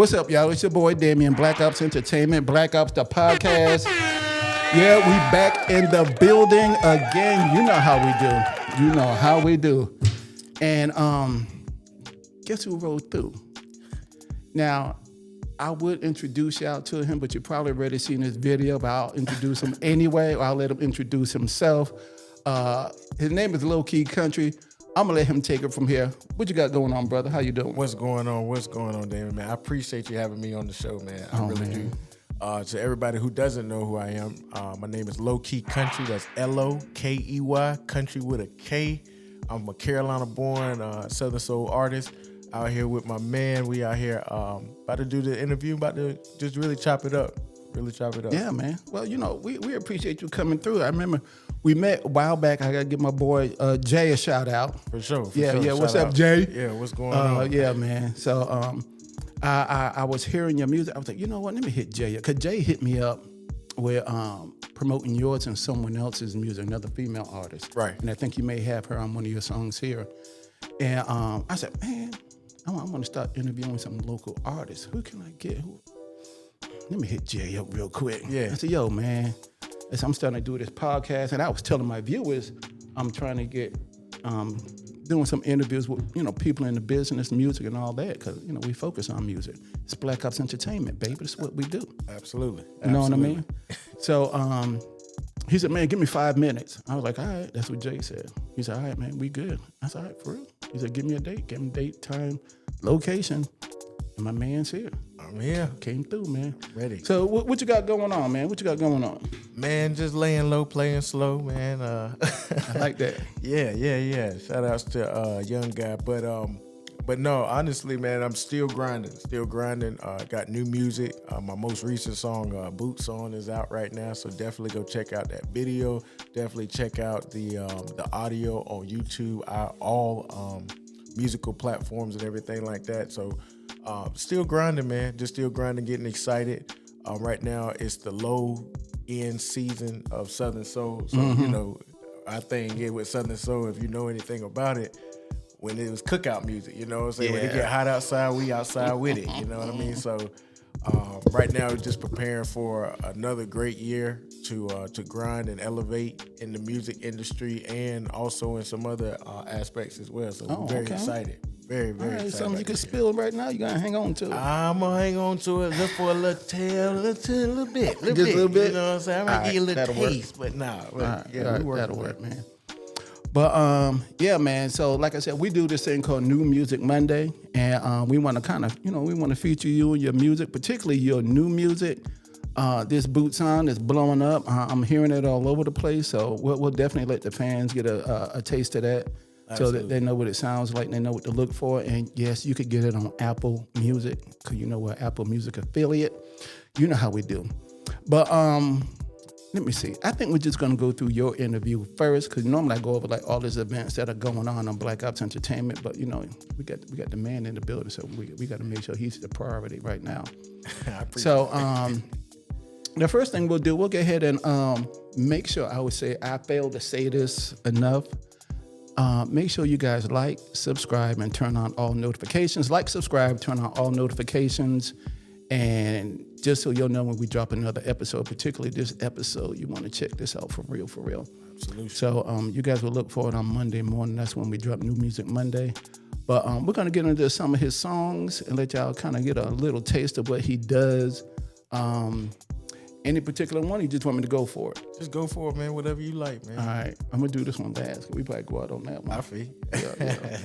what's up, y'all? It's your boy Damien, BlackOpps Entertainment, BlackOpps the podcast. Yeah, we back in the building again. You know how we do. You know how we do. And guess who rolled through? Now, I would introduce y'all to him, but you probably already seen this video, but I'll introduce him anyway, or I'll let him introduce himself. His name is LoKey Kountry. I'm gonna let him take it from here. What you got going on, brother? How you doing? What's going on, David, man? I appreciate you having me on the show, man. I really do. To everybody who doesn't know who I am, my name is LoKey Kountry. That's L-O-K-E-Y, country with a K. I'm a Carolina-born Southern Soul artist. Out here with my man. We out here about to do the interview, about to just really chop it up. Yeah, man. Well, you know, we appreciate you coming through. I remember we met a while back. I got to give my boy Jay a shout out. For sure. Yeah. What's up, Jay? Yeah, what's going on? Yeah, man. So I was hearing your music. I was like, you know what? Let me hit Jay. Because Jay hit me up with promoting yours and someone else's music, another female artist. Right. And I think you may have her on one of your songs here. And I said, man, I want to start interviewing some local artists. Who can I get? Let me hit Jay up real quick. Yeah. I said, yo, man, I'm starting to do this podcast. And I was telling my viewers, I'm trying to get, doing some interviews with, you know, people in the business, music and all that. Because, you know, we focus on music. It's BlackOpps Entertainment, baby. That's what we do. Absolutely. You know what I mean? So he said, man, give me 5 minutes. I was like, all right. That's what Jay said. He said, all right, man, we good. I said, all right, for real? He said, give me a date. Give him date, time, location. And my man's here. I'm here. Came through, man. Ready. So what you got going on, man? What you got going on? Man, just laying low, playing slow, man. I like that. Yeah. Shout outs to young guy. But no, honestly, man, I'm still grinding. Got new music. My most recent song, Boots On, is out right now. So definitely go check out that video. Definitely check out the audio on YouTube, all musical platforms and everything like that. So still grinding, man. Just still grinding, getting excited. Right now, it's the low end season of Southern Soul. So, you know, our thing here with Southern Soul, if you know anything about it, when it was cookout music, you know what I'm saying? Yeah. When it get hot outside, we outside with it, you know what I mean? So right now, we're just preparing for another great year to grind and elevate in the music industry and also in some other aspects as well. So we're very excited. Very, very excited. Something you can spill right now, you got to hang on to it. I'm going to hang on to it just for a little bit. Just a little bit? You know what I'm saying? I'm going to give you a little taste, but nah. We work that'll work, man. But yeah, man. So like I said, we do this thing called New Music Monday, and we want to kind of, you know, we want to feature you and your music, particularly your new music. This Boots On is blowing up. I'm hearing it all over the place. So we'll definitely let the fans get a taste of that. Absolutely. So that they know what it sounds like, and they know what to look for. And yes, you could get it on Apple Music, because you know we're Apple Music affiliate. You know how we do. But let me see. I think we're just going to go through your interview first, because normally I go over like all these events that are going on BlackOpps Entertainment. But, you know, we got the man in the building, so we got to make sure he's the priority right now. So the first thing we'll do, we'll go ahead and make sure, I would say, I failed to say this enough. Make sure you guys like, subscribe, and turn on all notifications. Like, subscribe, turn on all notifications. And just so you'll know when we drop another episode, particularly this episode, you want to check this out for real. Absolutely. So you guys will look for it on Monday morning. That's when we drop New Music Monday. But we're going to get into some of his songs and let y'all kind of get a little taste of what he does. Any particular one, you just want me to go for it? Just go for it, man. Whatever you like, man. All right. I'm going to do this one last. We probably go out on that one. I feel. Yeah.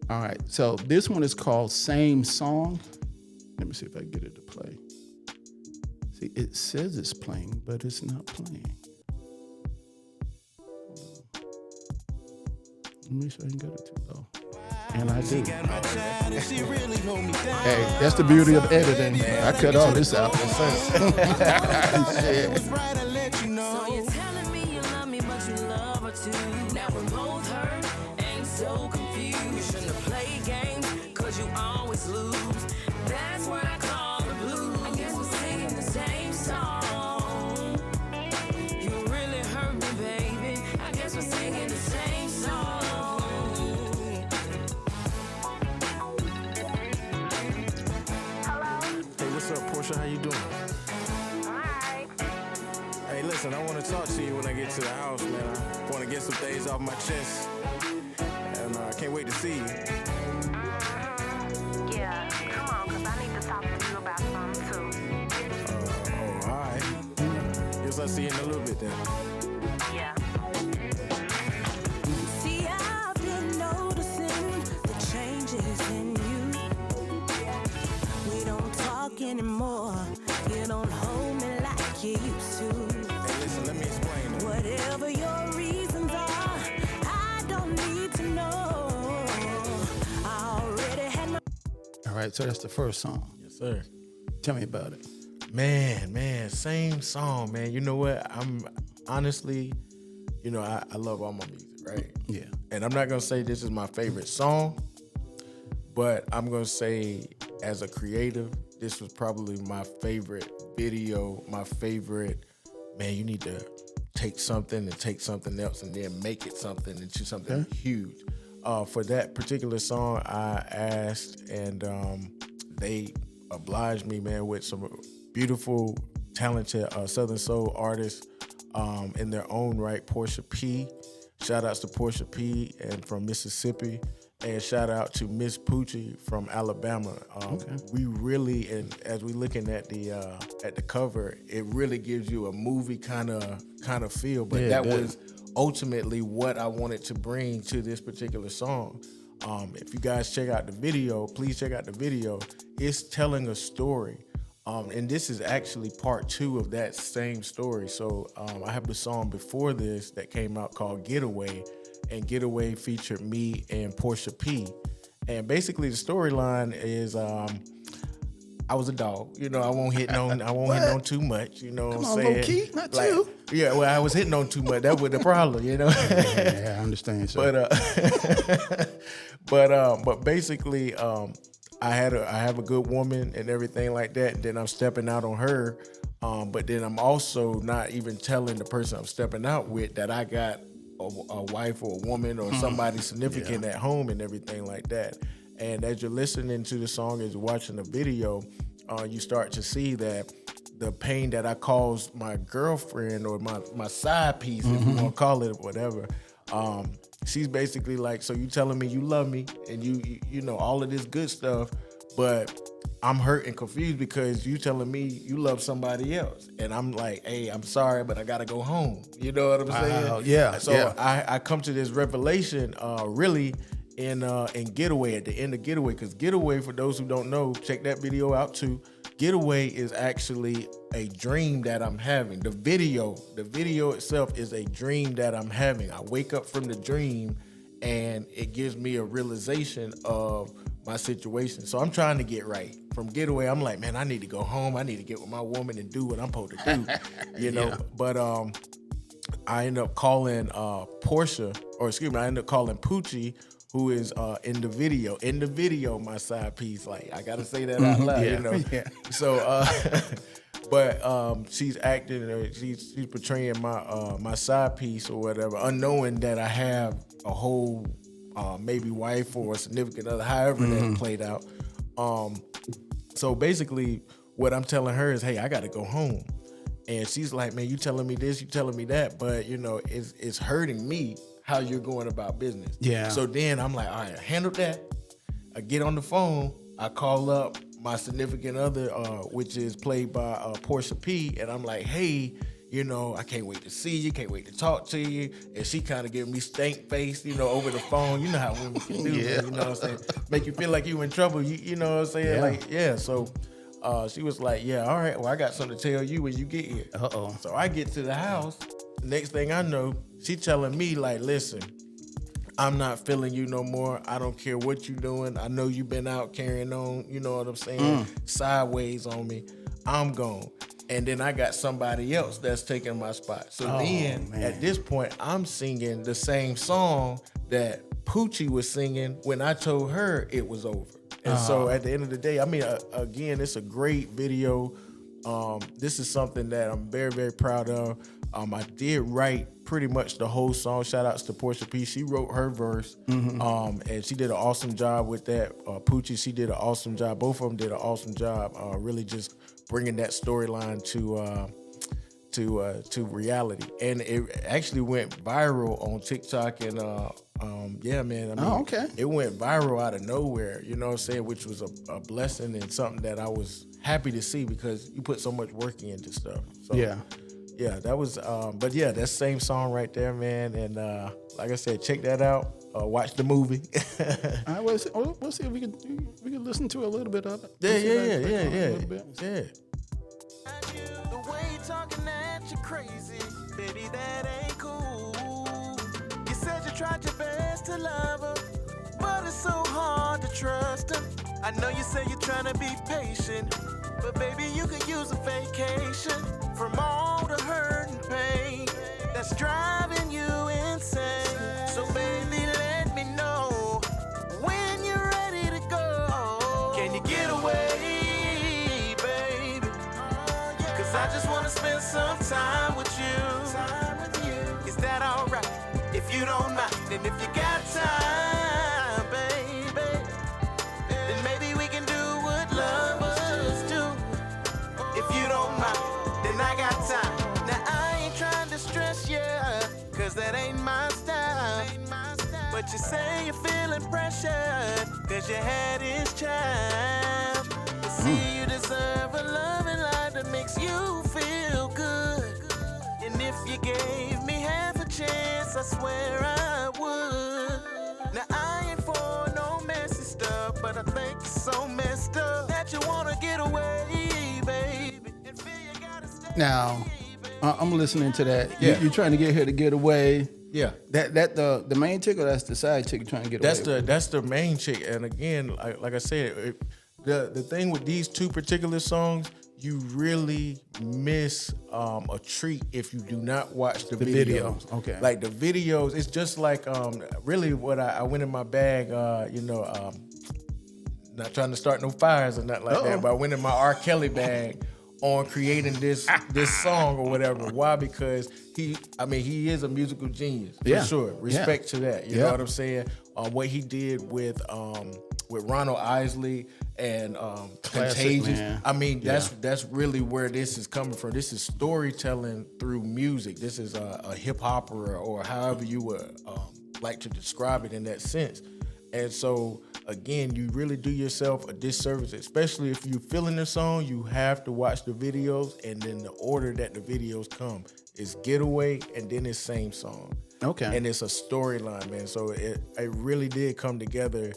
All right. So this one is called Same Song. Let me see if I can get it to play. See, it says it's playing, but it's not playing. Let me see if I can get it too low. And I do. Hey, that's the beauty of editing. I cut all this out. So you're telling me you love me, but you love her too. Now we're both hurt, ain't so confused. You shouldn't have played games, cause you always lose. That's what I call the blues. I guess we're singing the same song. You really hurt me, baby. I guess we're singing the same song. doing? Alright. Hey, listen, I want to talk to you when I get to the house, man. I want to get some things off my chest. And I can't wait to see you. Yeah, come on, because I need to talk to you about something too. All right. Guess I'll see you in a little bit then. Yeah. See, I've been noticing the changes in you. We don't talk anymore. You don't hold me like you used to. Hey, listen, let me explain it. Whatever your reasons are, I don't need to know. I already had my. All right, so that's the first song. Yes, sir. Tell me about it. Man, same song, man. You know what? I'm honestly, I love all my music, right? Yeah. And I'm not gonna say this is my favorite song, but I'm gonna say as a creative, this was probably my favorite video, my favorite, man, you need to take something and take something else and then make it something into something huge. For that particular song, I asked and they obliged me, man, with some beautiful, talented Southern Soul artists in their own right. Portia P. Shout outs to Portia P. and from Mississippi. And shout out to Miss Poochie from Alabama. We really, and as we looking at the cover, it really gives you a movie kind of feel. But that was ultimately what I wanted to bring to this particular song. If you guys check out the video, please check out the video. It's telling a story. And this is actually part 2 of that same story. So I have the song before this that came out called Getaway. And Getaway featured me and Portia P. And basically the storyline is I was a dog. I won't hit on too much. You know what I'm saying? LoKey, not you. Yeah, well, I was hitting on too much. That was the problem, Yeah, I understand. Sir. But basically, I have a good woman and everything like that. And then I'm stepping out on her. But then I'm also not even telling the person I'm stepping out with that I got a wife or a woman or somebody significant at home and everything like that. And as you're listening to the song, as you're watching the video, you start to see that the pain that I caused my girlfriend or my side piece, if you want to call it whatever, she's basically like, so you telling me you love me and you know all of this good stuff, but I'm hurt and confused because you telling me you love somebody else. And I'm like, hey, I'm sorry, but I got to go home. You know what I'm saying? Yeah. So I come to this revelation really in Getaway, at the end of Getaway, because Getaway, for those who don't know, check that video out too. Getaway is actually a dream that I'm having. The video itself is a dream that I'm having. I wake up from the dream and it gives me a realization of my situation. So I'm trying to get right. From Getaway, I'm like, man, I need to go home. I need to get with my woman and do what I'm supposed to do, you know? But I end up calling Portia, or excuse me, I end up calling Poochie, who is in the video. In the video, my side piece, like, I got to say that out loud, you know? Yeah. So, but she's acting, she's portraying my side piece or whatever, unknowing that I have a whole maybe wife or a significant other, however that played out. So basically, what I'm telling her is, hey, I got to go home. And she's like, man, you telling me this, you telling me that, but you know, it's hurting me how you're going about business. Yeah. So then I'm like, all right, handle that. I get on the phone, I call up my significant other, which is played by Portia P, and I'm like, hey, you know, I can't wait to see you, can't wait to talk to you. And she kind of giving me stank face, you know, over the phone. You know how women can do, man, you know what I'm saying? Make you feel like you in trouble, you know what I'm saying? Yeah. Like, yeah, so she was like, yeah, all right, well, I got something to tell you when you get here. Uh-oh. So I get to the house, next thing I know, she telling me like, listen, I'm not feeling you no more. I don't care what you doing. I know you been out carrying on, you know what I'm saying, sideways on me. I'm gone. And then I got somebody else that's taking my spot. So then, at this point, I'm singing the same song that Poochie was singing when I told her it was over. And so at the end of the day, I mean, again, it's a great video. This is something that I'm very, very proud of. I did write pretty much the whole song. Shout outs to Portia P. She wrote her verse, and she did an awesome job with that. Poochie, she did an awesome job. Both of them did an awesome job, really just bringing that storyline to reality, and it actually went viral on TikTok and yeah, man. I mean, okay. It went viral out of nowhere, you know what I'm saying, which was a blessing and something that I was happy to see because you put so much work into stuff. So, yeah, that was. But yeah, that same song right there, man. And like I said, check that out. Watch the movie. All right, we'll see if we can listen to a little bit of it. Yeah. The way you talking at you crazy, baby, that ain't cool. You said you tried your best to love her, but it's so hard to trust her. I know you say you're trying to be patient, but baby, you could use a vacation from all the hurt and pain that's driving you insane. So baby, let me know when you're ready to go. Can you get away, baby? Cause I just wanna spend some time with you. Is that alright? If you don't mind, and if you got time, baby, then maybe we can do what lovers do. If you don't mind, then I got time. Now I ain't trying to stress you, cause that ain't my style. But you say you're feeling pressured, cause you had his child. You see you deserve a loving life that makes you feel good. And if you gave me half a chance, I swear I would. Now I ain't for no messy stuff, but I think it's so messed up that you wanna get away, baby. And feel you gotta stay. Now, I'm listening to that. Yeah. You're trying to get her to get away. Yeah. That the main chick, or that's the side chick trying to get away? That's the main chick. And again, like I said, the thing with these two particular songs, you really miss a treat if you do not watch the videos. Okay. Like the videos, it's just like really what I went in my bag, not trying to start no fires or nothing like that, but I went in my R. Kelly bag on creating this song or whatever. Why? Because he is a musical genius for sure. Respect to that. You know what I'm saying? What he did with Ronald Isley and Contagious. Man. I mean, that's really where this is coming from. This is storytelling through music. This is a hip hop or however you would like to describe it in that sense. And so, again, you really do yourself a disservice, especially if you're feeling the song. You have to watch the videos, and then the order that the videos come is Getaway, and then it's Same Song. Okay. And it's a storyline, man. So it really did come together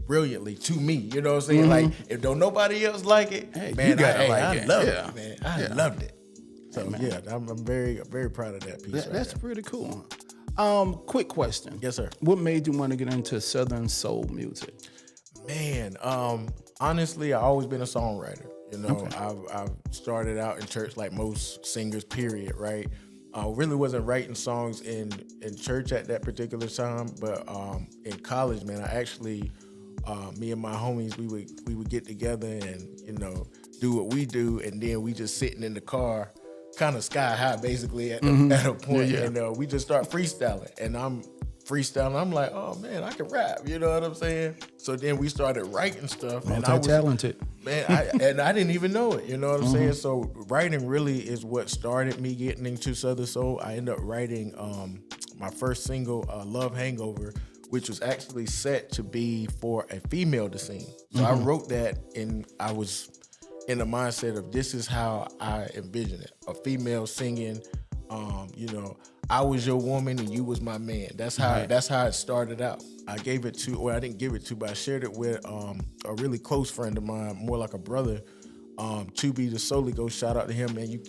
brilliantly to me. You know what I'm saying? Like, if don't nobody else like it, Hey, man, you gotta like I it. love Yeah. it, man. I loved it. So I'm very, very proud of that piece. That's pretty cool. Quick question. Yes, sir. What made you want to get into Southern soul music? Man, honestly, I've always been a songwriter. You know, I've started out in church like most singers, period, right? I really wasn't writing songs in church at that particular time, but in college, man, I actually, me and my homies, we would get together and, you know, do what we do, and then we just sitting in the car, kind of sky high, basically, at a point, and we just start freestyling, and I'm freestyling. I'm like, oh man, I can rap. You know what I'm saying? So then we started writing stuff, and I was Multi-talented. man, I didn't even know it. You know what I'm saying? So writing really is what started me getting into Southern Soul. I ended up writing my first single, Love Hangover, which was actually set to be for a female to sing. So I wrote that, and I was in the mindset of this is how I envision it: a female singing. You know, I was your woman and you was my man. That's how it started out. I gave it to, or I didn't give it to, but I shared it with a really close friend of mine, more like a brother. Tubi the Soli Ghost, shout out to him, man. You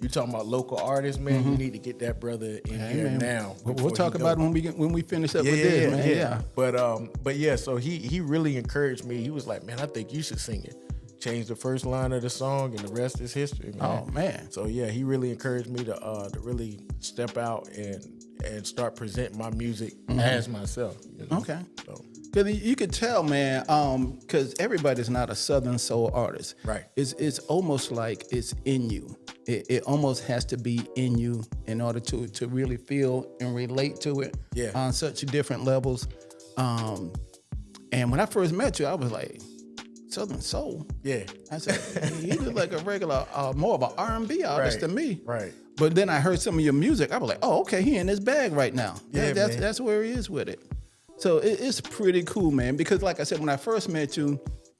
talking about local artists, man? You need to get that brother in here man. now. We'll talk about it when we finish up with this, man. Yeah. But yeah, so he really encouraged me. He was like, man, I think you should sing it. Changed the first line of the song, and the rest is history, man. Oh man. So yeah, he really encouraged me to really step out and start presenting my music as myself. You know? Okay. So. Cause you could tell, man. Cause everybody's not a Southern soul artist. Right. It's almost like it's in you. It almost has to be in you in order to really feel and relate to it. Yeah. On such different levels. And when I first met you, I was like, Southern Soul. Yeah. I said, he looked like a regular, more of an R&B artist than me. Right. But then I heard some of your music. I was like, oh, okay, he in his bag right now. Yeah, That's where he is with it. So it's pretty cool, man. Because like I said, when I first met you,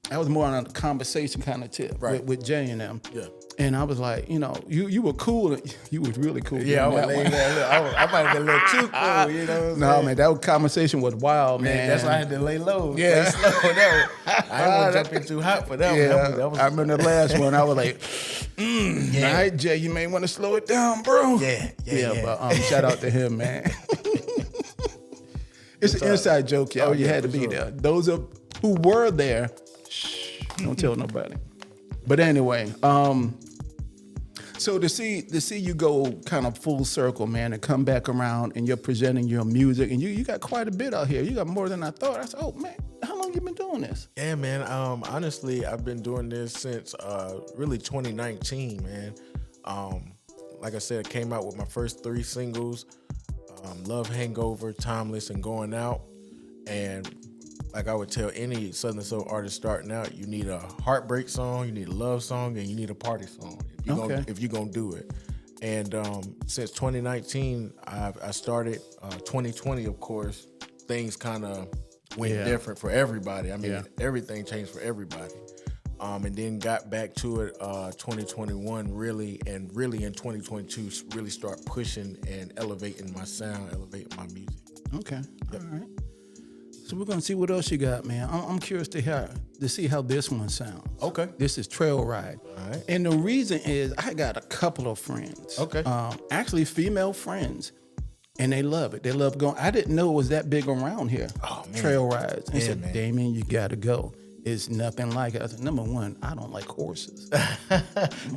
I was more on a conversation kind of tip with Jay and them. Yeah. And I was like, you know, you were cool. You was really cool. Yeah, I doing was that laying one. there. I might have been a little too cool, you know what I'm No, saying? man, that conversation was wild, man. That's why I had to lay low. Yeah. Stay slow. I didn't want to jump in too hot for that Yeah, one. That was I remember the last one. I was like, all right, Jay, you may want to slow it down, bro. Yeah. But shout out to him, man. It's an inside joke, y'all. You had to be there. Those who were there, shh, don't tell nobody. But anyway, so to see you go kind of full circle, man, and come back around and you're presenting your music, and you got quite a bit out here. You got more than I thought. I said, oh man, how long you been doing this? Yeah, man. Honestly, I've been doing this since really 2019, man. Like I said, I came out with my first 3 singles, Love Hangover, Timeless, and Going Out. And like I would tell any Southern Soul artist starting out, you need a heartbreak song, you need a love song, and you need a party song if you're gonna do it. And since 2019, I started 2020, of course, things kind of went different for everybody. I mean, everything changed for everybody. And then got back to it 2021 really in 2022 really start pushing and elevating my sound, elevating my music. Okay, all right. So we're gonna see what else you got, man. I'm curious to see how this one sounds. Okay. This is Trail Ride. All right. And the reason is I got a couple of friends. Okay. Actually female friends. And they love it. They love going. I didn't know it was that big around here. Oh, man. Trail rides. And Yeah, said, man. Damien, you gotta go. It's nothing like it. I said, number one, I don't like horses.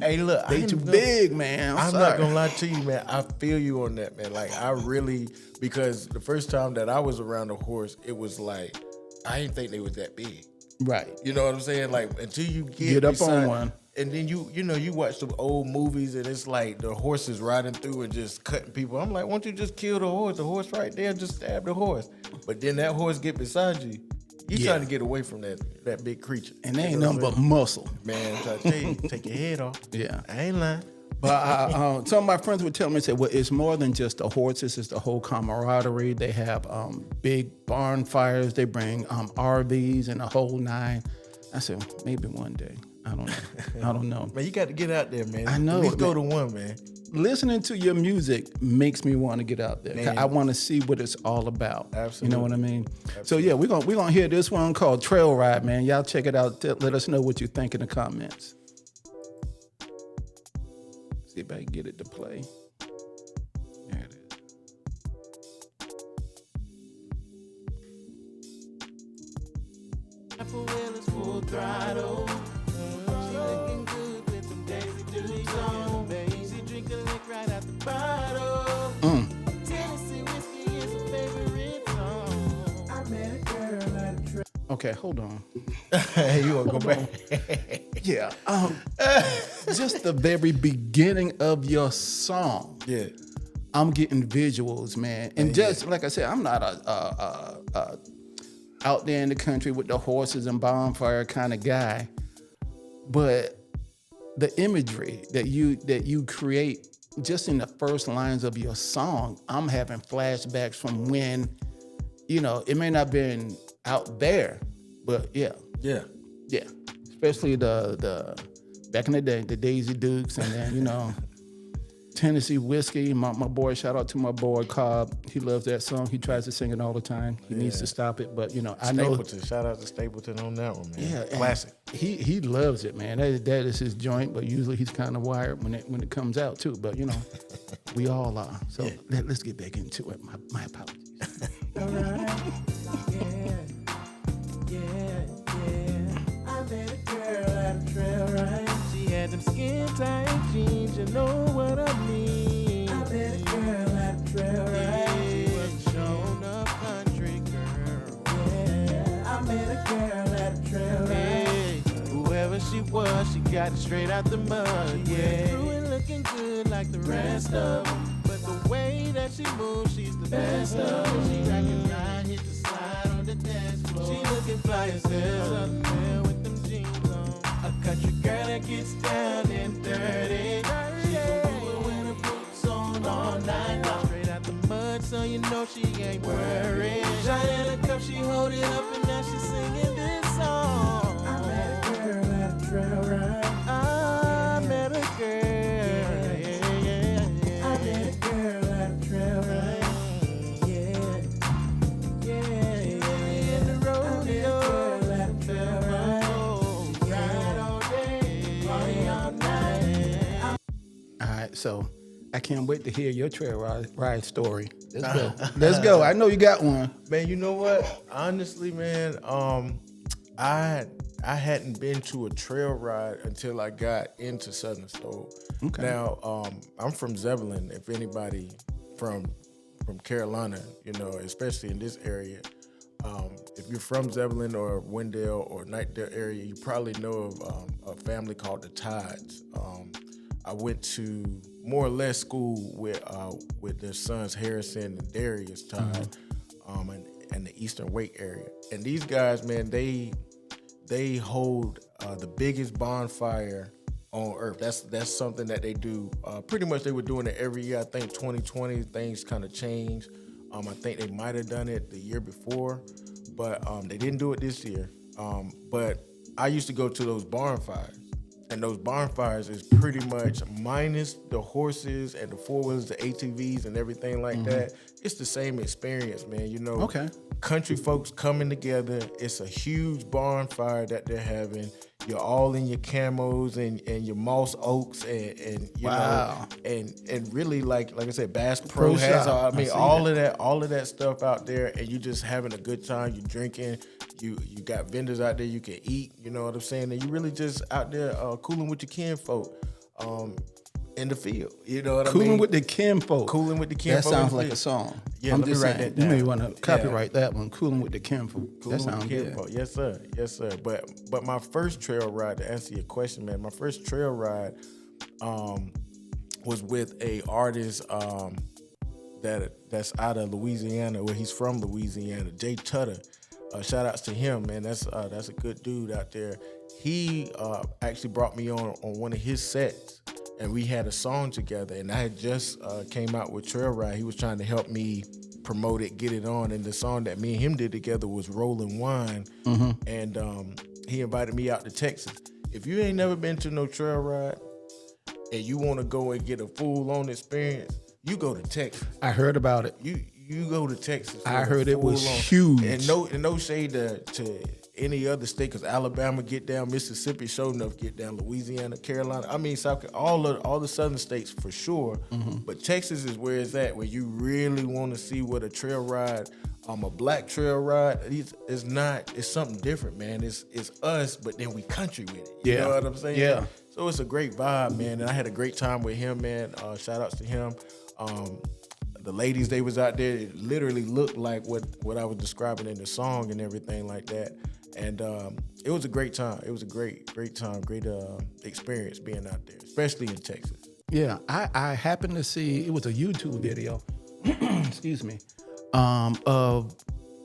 Hey, look, They too big, man. I'm sorry. not gonna lie to you, man. I feel you on that, man. Like I really, because the first time that I was around a horse, it was like I didn't think they was that big. Right. You know what I'm saying? Like until you Get up on beside- one. and then you watch some old movies and it's like the horse is riding through and just cutting people. I'm like, why don't you just kill the horse? The horse right there, just stab the horse. But then that horse get beside you. You trying to get away from that big creature. And they You ain't know nothing what but muscle. I'm saying? Man, I'm trying to tell you, take your head off. Yeah. I ain't lying. But some of my friends would tell me, say, well, it's more than just the horses. It's the whole camaraderie. They have big barn fires. They bring RVs and the whole 9. I said, maybe one day. I don't know. Man, you got to get out there, man. I know, At least go man. to one, man. Listening to your music makes me want to get out there. Man. I want to see what it's all about. Absolutely. You know what I mean? So yeah, we're gonna hear this one called Trail Ride, man. Y'all check it out. Let us know what you think in the comments. See if I can get it to play. There it is. Apple wheel is full throttle. She looking good with them Daisy Dukes on. Easy drink a lick right out the bottle. Tennessee whiskey is her favorite song. I met a girl at a trail. Okay, hold on. You want to go back? Yeah. Just the very beginning of your song. Yeah. I'm getting visuals, man. And just like I said, I'm not a out there in the country with the horses and bonfire kind of guy. But the imagery that you create just in the first lines of your song, I'm having flashbacks from when, it may not been out there, but yeah. Especially the back in the day, the Daisy Dukes, and then Tennessee whiskey. My boy, shout out to my boy Cobb. He loves that song. He tries to sing it all the time. He needs to stop it, but I know. Stapleton. Shout out to Stapleton on that one, man. Yeah, Classic. He loves it, man. That is his joint, but usually he's kind of wired when it comes out too. But we all are. So let's get back into it. My apologies. All right. Yeah. I met a girl at a trail ride. She had them skin tight jeans, you know what I mean. I met a girl at a trail ride. She was a shown up country girl. Yeah, I met a girl at a trail ride. Hey, whoever she was, she got it straight out the mud. Yeah, through and looking good like the rest of them. But the way that she moves, she's the best of them. She rockin' right, hit the slide on the dance floor. She looking fly as hell, Southern belle with them jeans. Country girl that gets down and dirty. She gon' do it with her boots on all night long. Straight out the mud, so you know she ain't worried. Shot in a cup, she hold it up, and now she singing this song. I met a girl at a trail ride. I met a girl, I met a girl at a trail ride. In the rodeo. All right, so I can't wait to hear your trail ride story. Let's go. Let's go. I know you got one. Man, you know what? Honestly, man, I hadn't been to a trail ride until I got into Southern Stove. Okay. Now, I'm from Zebulon. If anybody from Carolina, you know, especially in this area, if you're from Zebulon or Wendell or Knightdale area, you probably know of a family called the Tides. I went to more or less school with their sons Harrison and Darius Tide, and the Eastern Wake area. And these guys, man, they hold the biggest bonfire on earth. That's something that they do. Pretty much they were doing it every year. I think 2020 things kind of changed. I think they might have done it the year before, but they didn't do it this year. But I used to go to those bonfires. And those bonfires is pretty much minus the horses and the four-wheelers, the ATVs and everything like that. It's the same experience, man. You know, country folks coming together. It's a huge bonfire that they're having. You're all in your camos and your moss oaks and you know and really like I said, Bass Pro has all of that stuff out there, and you just having a good time. You drinking. You got vendors out there you can eat, you know what I'm saying? And you really just out there cooling with your kinfolk in the field. You know what I mean? Cooling with the kinfolk. Cooling with the kinfolk. That sounds like a song. Yeah, I'm let me just write saying, that down. you may want to copyright that one. Cooling with the kinfolk. Cooling That sounds with the good. kinfolk. Yes, sir. Yes, sir. But my first trail ride, to answer your question, man, my first trail ride was with a artist that's out of Louisiana, where he's from Louisiana, Jay Tutter. Shout outs to him, man. That's a good dude out there. He actually brought me on one of his sets, and we had a song together. And I had just came out with Trail Ride. He was trying to help me promote it, get it on. And the song that me and him did together was Rollin' Wine. And he invited me out to Texas. If you ain't never been to no trail ride and you want to go and get a full-on experience, you go to Texas. I heard about it. You go to Texas. I heard it was huge. And no shade to any other state, because Alabama get down, Mississippi sure enough get down, Louisiana, Carolina. I mean, South Carolina, all the southern states for sure. But Texas is where it's at, where you really want to see what a trail ride, a black trail ride. It's something different, man. It's us, but then we country with it. You know what I'm saying? Yeah. So it's a great vibe, man. And I had a great time with him, man. Shout outs to him. The ladies, they was out there, it literally looked like what I was describing in the song and everything like that. And it was a great time. It was a great time, great experience being out there, especially in Texas. Yeah, I happened to see, it was a YouTube video, excuse me, of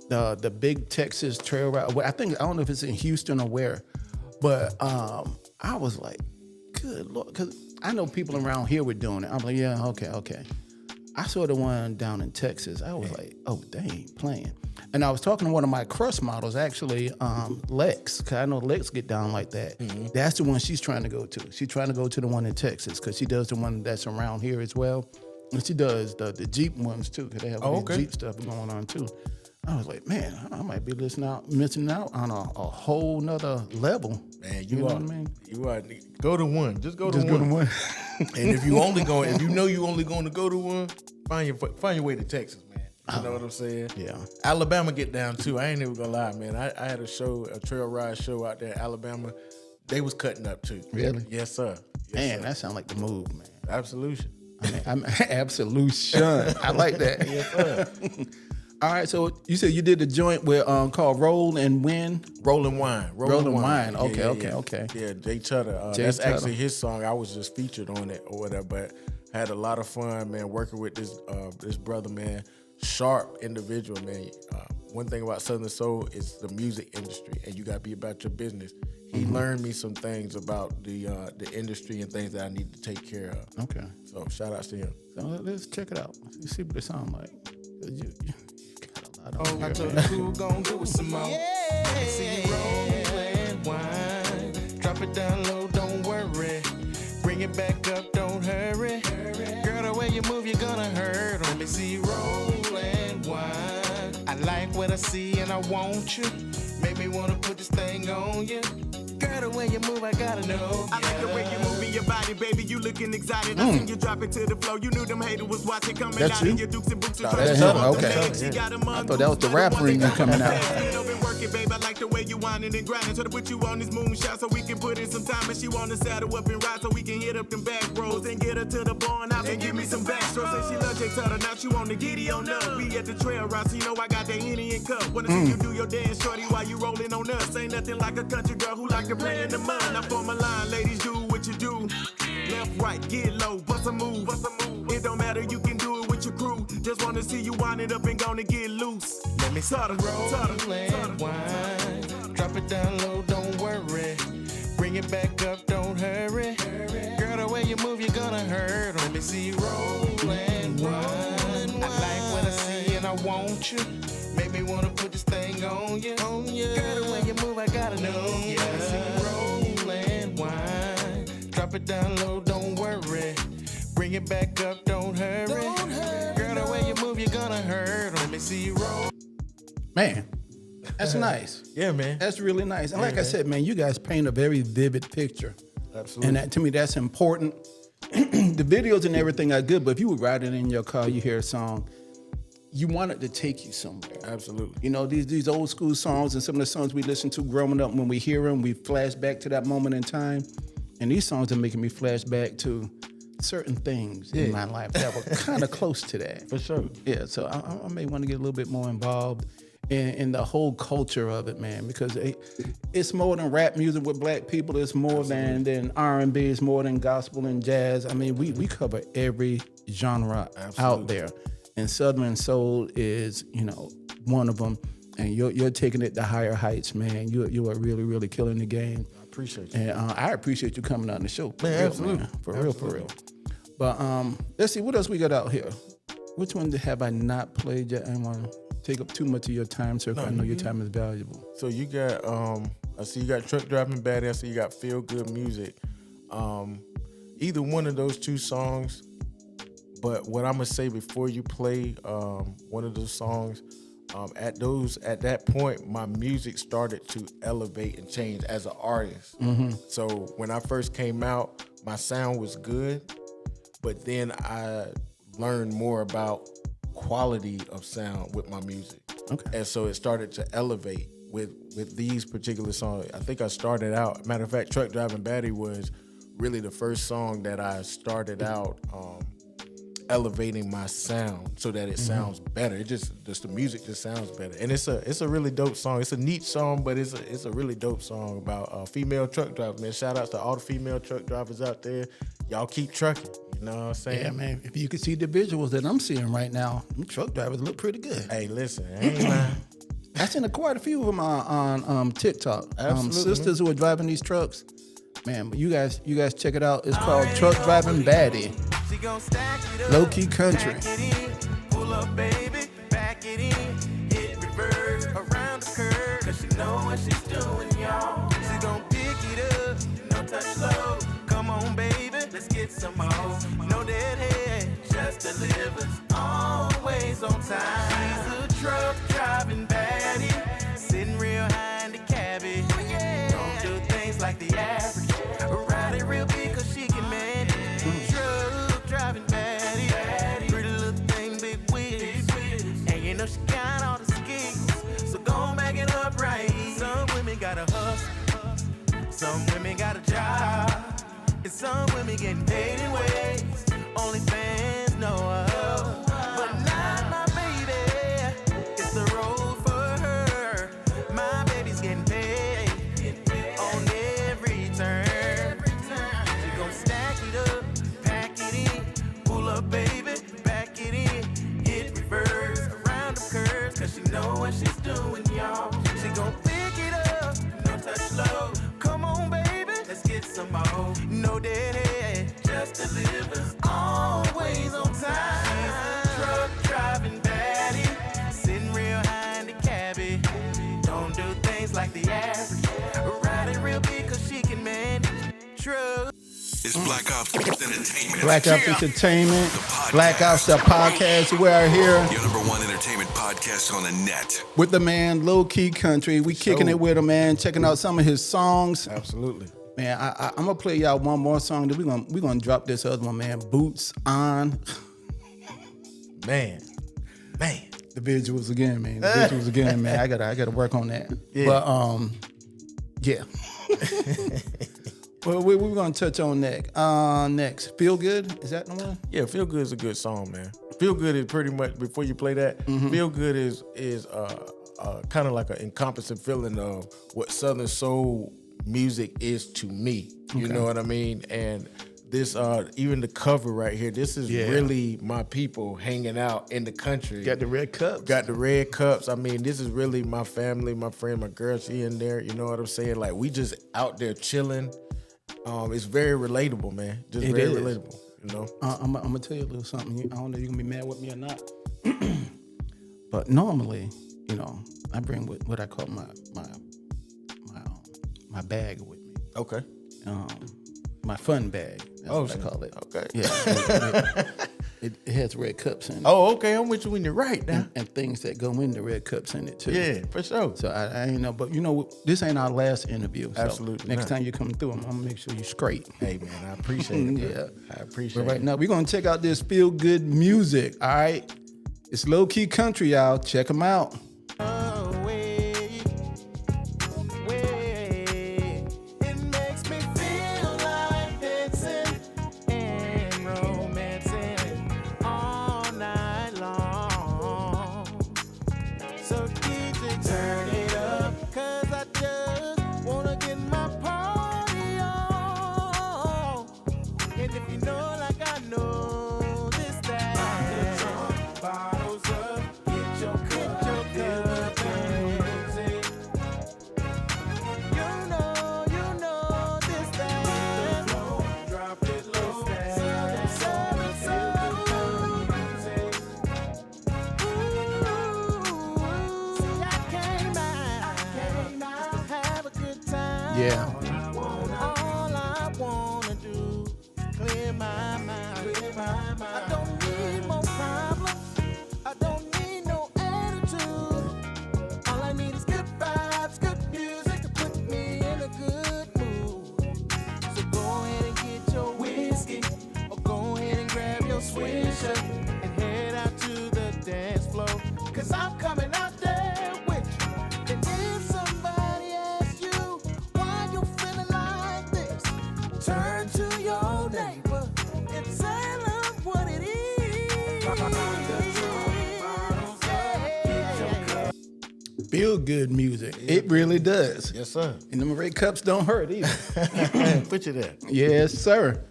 the big Texas trail ride. I don't know if it's in Houston or where, but I was like, good Lord, because I know people around here were doing it. I'm like, yeah, okay. I saw the one down in Texas. I was like, oh, they ain't playing. And I was talking to one of my crush models, actually, Lex, because I know Lex get down like that. That's the one she's trying to go to. She's trying to go to the one in Texas, because she does the one that's around here as well. And she does the Jeep ones, too, because they have Jeep stuff going on, too. I was like, man, I might be missing out on a whole nother level. Man, you know what I mean? You are. Go to one. Just go to Just one. go to one. And if you only going, if you know you only going to go to one, find your way to Texas, man. You know what I'm saying? Yeah. Alabama get down too. I ain't even gonna lie, man. I had a trail ride show out there in Alabama. They was cutting up too. Really? Yes, sir. Yes, Man, sir. that sounds like the move, man. Absolution. I'm absolution. I like that. Yes, sir. All right, so you said you did the joint with called Roll and Win? Rolling Wine. Rolling Wine. Yeah, Okay. Yeah, Jay Tutter. Jay That's Tutter. actually his song. I was just featured on it or whatever, but had a lot of fun, man, working with this brother, man. Sharp individual, man. One thing about Southern Soul is the music industry, and you got to be about your business. he learned me some things about the industry and things that I need to take care of. Okay. So shout outs to him. So let's check it out. Let's see what it sounds like. You got a lot on I here, told man. you who gon' do it some more. Let me see you roll and wine. Drop it down low, don't worry. Bring it back up, don't hurry. Girl, the way you move, you're gonna hurt. Let me see you roll and wine. I like what I see and I want you. Make me wanna put this thing on you. Girl, the way you move, I gotta know. I like the way you moving your body, baby. You looking excited. I seen you drop it to the floor. You knew them haters was watching coming That's out you? in your dukes and boots. Nah, and that's trying to him. show off the Okay. legs. She got 'em I thought that was the unloosed. rap Not ring the you coming out. You know, been working, babe. I like the way you whining and grinding. Try to put you on this moonshot so we can put in some time. And she wanna saddle up and ride so we can hit up them back roads and get her to the barn house and give me some backstrokes. And she love Jay Tutter. Now she on the giddy on up. We at the trail ride, so you know I got that Henny and cup. Wanna see you do your dance, shorty, while you rolling on us. Ain't nothing like a country girl who like to play in the mud. Now for my line, ladies, do what you do. Left, right, get low, bust a move. It don't matter, you can do it with your crew. Just wanna see you wind it up and gonna get loose. Let me Tutter, roll tutter, and wine. Drop it down low, don't worry. Bring it back up, don't hurry. Girl, the way you move, you're gonna hurt. Let me see you roll and wine. I like what I see and I want you. Make me wanna put this thing on you. Girl, the way you move, I gotta know. Let me see you roll and wine. Drop it down low, don't worry. Bring it back up, don't hurry. Girl, the way you move, you're gonna hurt. Let me see you roll. Man, that's nice. Yeah, man. That's really nice. And like I said, man, you guys paint a very vivid picture. Absolutely. And that, to me, that's important. The videos and everything are good, but if you were riding in your car, you hear a song, you want it to take you somewhere. Absolutely. You know, these old school songs and some of the songs we listened to growing up, when we hear them, we flash back to that moment in time. And these songs are making me flash back to certain things in my life that were kind of close to that. For sure. Yeah, so I may want to get a little bit more involved in the whole culture of it, man, because it's more than rap music with black people. It's more than R&B. It's more than gospel and jazz. I mean, we cover every genre out there, and Southern Soul is, you know, one of them. And you're taking it to higher heights, man. You are really, really killing the game. I appreciate you. And I appreciate you coming on the show. For Man, real, absolutely. man. For real. But let's see, what else we got out here? Which one have I not played yet? I don't want to take up too much of your time, sir. I know your time is valuable. So you got, I see you got Truck Driving Baddie. I see you got Feel Good Music. Either one of those two songs. But what I'm gonna say before you play one of those songs, at that point, my music started to elevate and change as an artist. So when I first came out, my sound was good, but then I learned more about quality of sound with my music. Okay. And so it started to elevate with these particular songs. I think I started out, matter of fact, Truck Driving Baddie was really the first song that I started out elevating my sound so that it sounds better. It just the music just sounds better. And it's a really dope song. It's a neat song, but it's a really dope song about female truck drivers, man. Shout outs to all the female truck drivers out there. Y'all keep trucking. You know what I'm saying? Yeah, man. If you could see the visuals that I'm seeing right now, them truck drivers look pretty good. Hey, listen, I ain't lying. I've seen quite a few of them on TikTok. Absolutely, Sisters who are driving these trucks. Man, you guys check it out. It's called Truck Driving Baddie. She gon' stack it up, LoKey Country. back it in, pull up, baby, back it in, hit reverse around the curve, 'cause she know what she's doing, y'all. She gon' pick it up, no touch slow. Come on, baby, let's get some more. No dead head, just delivers, always on time. She's a truck driving baddie, sitting real high in the cabin. Don't do things like the average. Ride it real big 'cause she can manage. Truck driving baddie, pretty little thing, big wheels. And you know she got all the skills, so gon' back it up right. Some women got a hustle, some women got a job, and some women getting paid in ways only fans know of. But not my baby, it's the road for her. My baby's getting paid on every turn. She gon' stack it up, pack it in, pull up, baby, back it in, hit reverse around the curves, 'cause she know what she's doing, y'all. She gon' pick it up, no touch low. Come yeah. Just delivers always on time. Truck driving baddie, sitting real high in the cabbie. Don't do things like the average. Riding real big 'cause she can manage. Truck. It's BlackOpps Entertainment. BlackOpps Entertainment, BlackOpps the podcast. We are here Your number one entertainment podcast on the net. with the man LoKey Kountry. We kicking it with him, man. Checking out some of his songs. Absolutely. Man, I'm gonna play y'all one more song. Then we gonna drop this other one, man. Boots on. Man. The visuals again, man. I gotta work on that. Yeah. But yeah. Well, we're gonna touch on next. Feel Good? Is that the one? Yeah, Feel Good is a good song, man. Feel Good is pretty much, before you play that, Feel Good is kind of like an encompassing feeling of what Southern Soul music is to me. You know what I mean? And this, even the cover right here, this is really my people hanging out in the country. Got the red cups. I mean, this is really my family, my friend, my girl, she in there. You know what I'm saying? Like, we just out there chilling. It's very relatable, man. Just It very is. relatable, you know? I'm gonna tell you a little something. I don't know if you're gonna be mad with me or not. But normally, you know, I bring what I call my bag with me. Okay. My fun bag. That's what I call it. Okay. Yeah. It has red cups in it. Oh, okay. I'm with you when you're right now. And things that go in the red cups in it too. Yeah, for sure. So I ain't know, but you know, this ain't our last interview. So Absolutely next not. time you come through, I'm gonna make sure you're straight. Hey, man, I appreciate it. Yeah. Bro. I appreciate But right it. now, we're gonna check out this feel good music. All right, it's LoKey Kountry, y'all. Check them out. It makes me feel like dancing and romancing all night long. So DJ, turn it up, 'cause I just wanna get my party on. And if you know like I know this, that bottles up, get your cup and music. You know this, that. Drop it low, music. Ooh, see, I came out just to have a good time. Yeah. All I wanna do is clear my mind. I don't need more problems. I don't need no attitude. All I need is good vibes, good music to put me in a good mood. So go ahead and get your whiskey, or go ahead and grab your swisher and head out to the dance floor. 'Cause I'm coming out there with you. And if somebody asks you why you feeling like this, turn to your neighbor and tell them what it is. Feel good music. It really does. Yes, sir. And them red cups don't hurt either. Put you there. Yes, sir.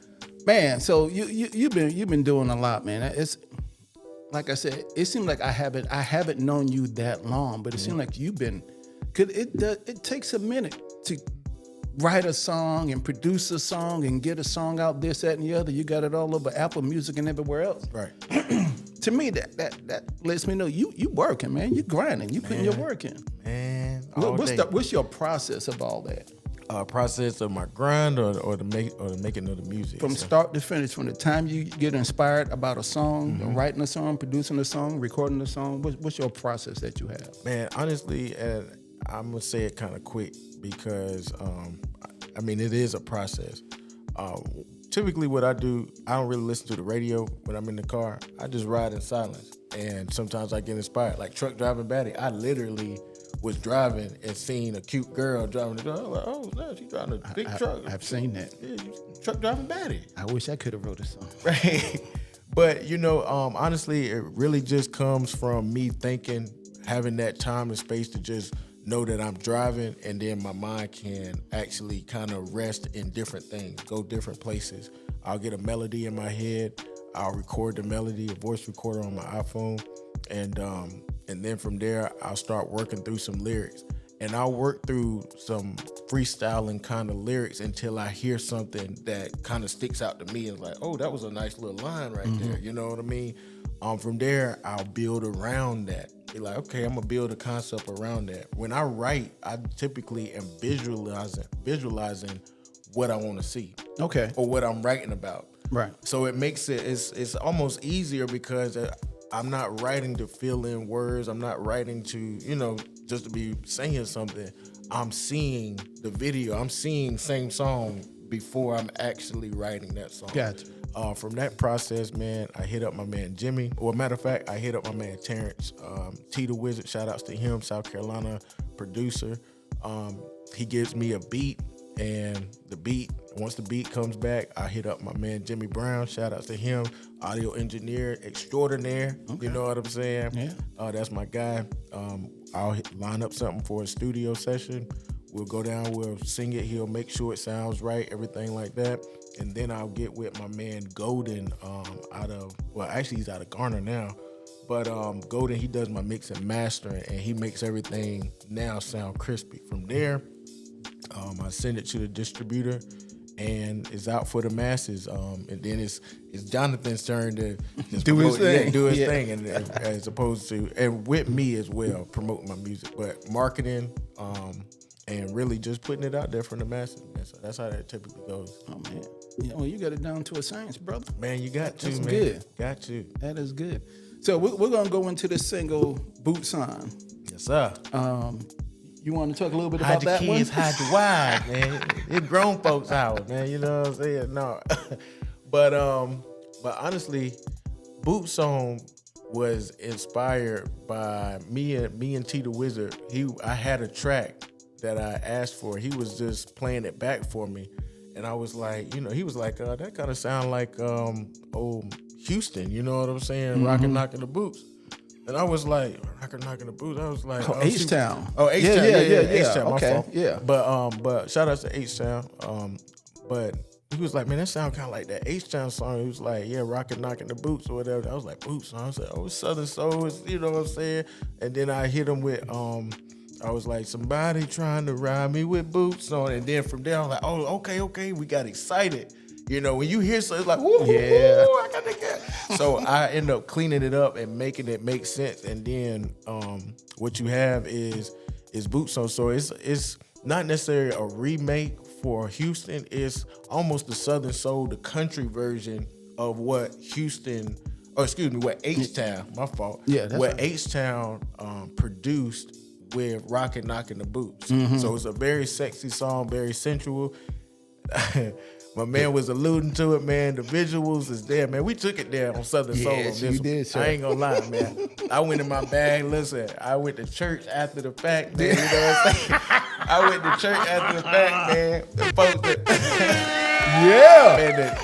Man, so you've been doing a lot, man. It's like I said, it seems like I haven't known you that long, but it seems like you've been. Cause it takes a minute to write a song and produce a song and get a song out, this, that, and the other. You got it all over Apple Music and everywhere else. Right. To me, that lets me know you working, man. You grinding. You putting your work in. Man, all What's day. what's your process of all that? Process of my grind or the making of the music? From So, start to finish, from the time you get inspired about a song, Mm-hmm. writing a song, producing a song, recording a song, what's your process that you have? man, honestly, I'm gonna say it kind of quick because I mean it is a process. Typically, what I do, I don't really listen to the radio when I'm in the car. I just ride in silence, and sometimes I get inspired. Like truck driving baddie, I literally was driving and seen a cute girl driving the car. I was like, oh, no, she's driving a big truck. I've seen that. Yeah, truck driving baddie. I wish I could have wrote a song. Right. But you know, honestly, it really just comes from me thinking, having that time and space to just know that I'm driving, and then my mind can actually kind of rest in different things, go different places. I'll get a melody in my head, I'll record the melody, a voice recorder on my iPhone, and then from there I'll start working through some lyrics, and I'll work through some freestyling kind of lyrics until I hear something that kind of sticks out to me and like, oh, that was a nice little line right there. You know what I mean? From there, I'll build around that. Be like, okay, I'm gonna build a concept around that. When I write, I typically am visualizing what I want to see. Okay. Or what I'm writing about. Right. So it makes it's almost easier because I'm not writing to fill in words. I'm not writing to, just to be saying something. I'm seeing the video. I'm seeing same song before I'm actually writing that song. Gotcha. From that process, man, I hit up my man Jimmy. Or matter of fact, I hit up my man Terrence, T the Wizard. Shout outs to him, South Carolina producer. He gives me a beat, and once the beat comes back, I hit up my man Jimmy Brown. Shout outs to him, audio engineer extraordinaire. Okay. You know what I'm saying? Yeah. That's my guy. I'll line up something for a studio session. We'll go down, we'll sing it. He'll make sure it sounds right, everything like that. And then I'll get with my man Golden he's out of Garner now. But Golden, he does my mix and mastering, and he makes everything now sound crispy. From there, I send it to the distributor, and it's out for the masses. And then it's Jonathan's turn to just do his thing. Yeah, do his thing, and as opposed to, and with me as well, promoting my music. But marketing, and really just putting it out there for the masses, man. So that's how that typically goes. Oh, man. Yeah, well, you got it down to a science, brother. Man, you got to, That's man. good. Got to. That is good. So we're going to go into the single Boots On. Yes, sir. You want to talk a little bit about that one? Hide your kids, hide your wives, man. It's grown folks hours, man. You know what I'm saying? No. But honestly, Boots On was inspired by me and T the Wizard. I had a track that I asked for. He was just playing it back for me. And I was like, he was like, that kind of sound like old Houston, you know what I'm saying? Mm-hmm. Rockin' Knockin' the Boots. And I was like, Rockin' Knockin' the Boots. I was like, H-Town. Oh, H-Town. Yeah. H-Town, okay. my fault. Yeah. But shout out to H-Town. But he was like, man, that sound kind of like that H-Town song. He was like, yeah, Rockin' Knockin' the Boots or whatever. I was like, Boots. I was like, it's Southern Soul. It's, you know what I'm saying? And then I hit him with, I was like, somebody trying to ride me with boots on. And then from there, I was like, oh, okay. We got excited. When you hear something, it's like, woo, I got that guy. So I end up cleaning it up and making it make sense. And then what you have is boots on. So it's not necessarily a remake for Houston. It's almost the Southern Soul, the country version of what what H-Town, my fault. Yeah, that's what right. H-Town produced with Rockin' Knockin' the Boots. Mm-hmm. So it's a very sexy song, very sensual. My man was alluding to it, man. The visuals is there, man. We took it there on Southern Soul. Yes, you did, sir. I ain't gonna lie, man. I went in my bag. Listen, I went to church after the fact, man. You know what I'm saying? I went to church after the fact, man. The folks man,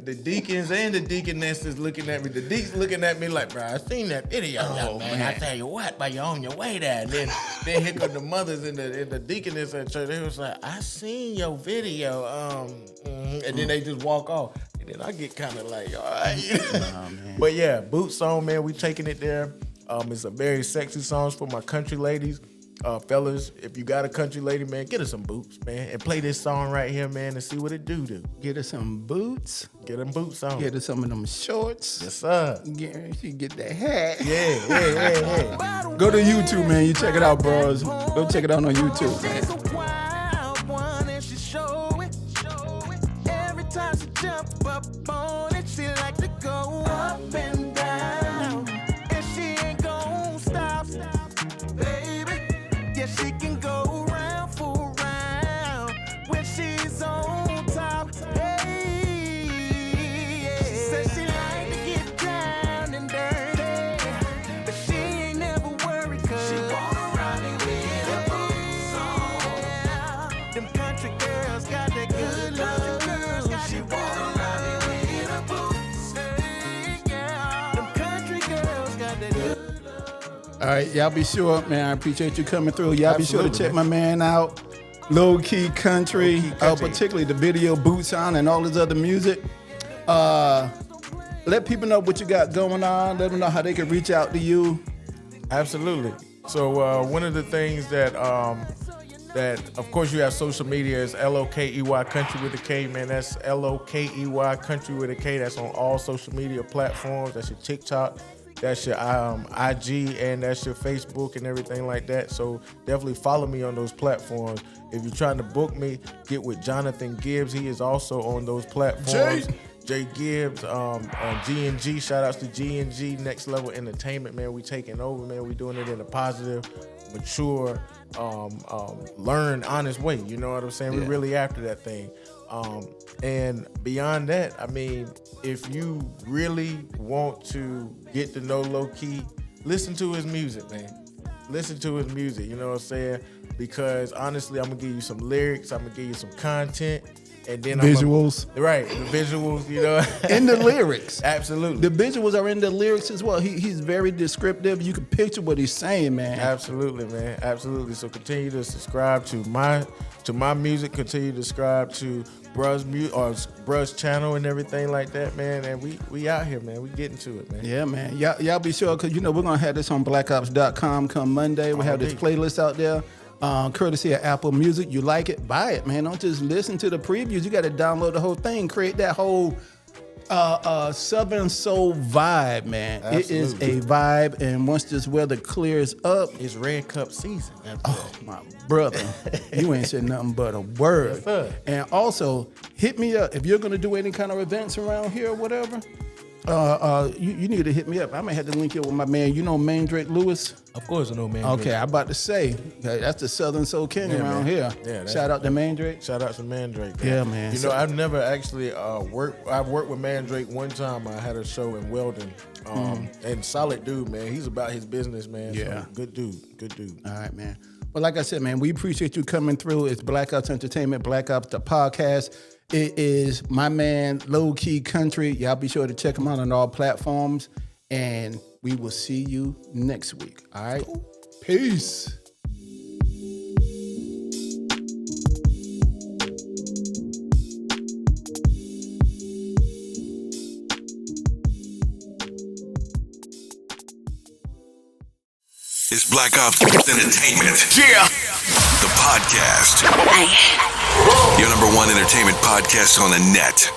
the deacons and the deaconesses looking at me. The deacons looking at me like, bro, I seen that video, man. I tell you what, but you're on your way there. And then here come the mothers and the deaconess at church. They was like, I seen your video. And then they just walk off. And then I get kind of like, all right. But yeah, Boots On, man, we taking it there. It's a very sexy song for my country ladies. Fellas, if you got a country lady, man, get her some boots, man, and play this song right here, man, and see what it do. Get her some boots. Get them boots on. Get her some of them shorts. Yes, sir. She get that hat. Yeah. Go to YouTube, man. You check it out, bros. Go check it out on YouTube, man. Every time she jump up on it, she like to go up and down. And she ain't gon' stop, baby. Yeah, she can go round for round when she's on top. Hey, she says she like to get down and dirty, but she ain't never worried 'cause she wanna ride me with her boots on. Them country girls got that good love. She wanna ride me with her boots. Yeah, them country girls got that good love. All right, y'all be sure, man. I appreciate you coming through. Y'all be sure to check my man out, LoKey Kountry, particularly the video Boots On and all his other music. Let people know what you got going on. Let them know how they can reach out to you. Absolutely. So one of the things that that, of course, you have social media. It's LoKey Country with a K, man. That's LoKey Country with a K. That's on all social media platforms. That's your TikTok. That's your IG, and that's your Facebook and everything like that. So definitely follow me on those platforms. If you're trying to book me, get with Jonathan Gibbs. He is also on those platforms. Jay Gibbs, G&G. Shout outs to G&G, Next Level Entertainment, man. We taking over, man. We doing it in a positive, mature, learn, honest way. You know what I'm saying? Yeah. We're really after that thing. And beyond that, I mean, if you really want to get to know LoKey, listen to his music, man. Listen to his music, you know what I'm saying? Because honestly, I'm gonna give you some lyrics, I'm gonna give you some content, and then Visuals. Right, the visuals, you know. In the lyrics. Absolutely. The visuals are in the lyrics as well. He's very descriptive. You can picture what he's saying, man. Absolutely, man. Absolutely. So continue to subscribe to my music. Continue to subscribe to Bruh's channel and everything like that, man. And we out here, man. We getting to it, man. Yeah, man. Y'all be sure, because we're gonna have this on BlackOpps.com come Monday. We have this playlist out there. Courtesy of Apple Music. You like it, buy it, man. Don't just listen to the previews. You got to download the whole thing, create that whole Southern Soul vibe, man. Absolutely. It is a vibe, and once this weather clears up, It's Red Cup season. oh my brother, you ain't said nothing but a word. Yes, sir. And also, hit me up if you're gonna do any kind of events around here or whatever. You need to hit me up. I might have to link you with my man. You know Mandrake Lewis? Of course I know, man. Okay, I'm about to say that's the Southern Soul King around man. here. Yeah, shout out to Mandrake. Shout out to Mandrake. Man. Yeah, man. You know, I've never actually worked. I've worked with Mandrake one time. I had a show in Weldon. And solid dude, man. He's about his business, man. Yeah. So, good dude. Good dude. All right, man. Well, like I said, man, we appreciate you coming through. It's Black Ops Entertainment, Black Ops the podcast. It is my man, LoKey Kountry. Y'all be sure to check him out on all platforms. And we will see you next week. All right? Peace. It's Black Ops Entertainment. Yeah. The podcast. Your number one entertainment podcast on the net.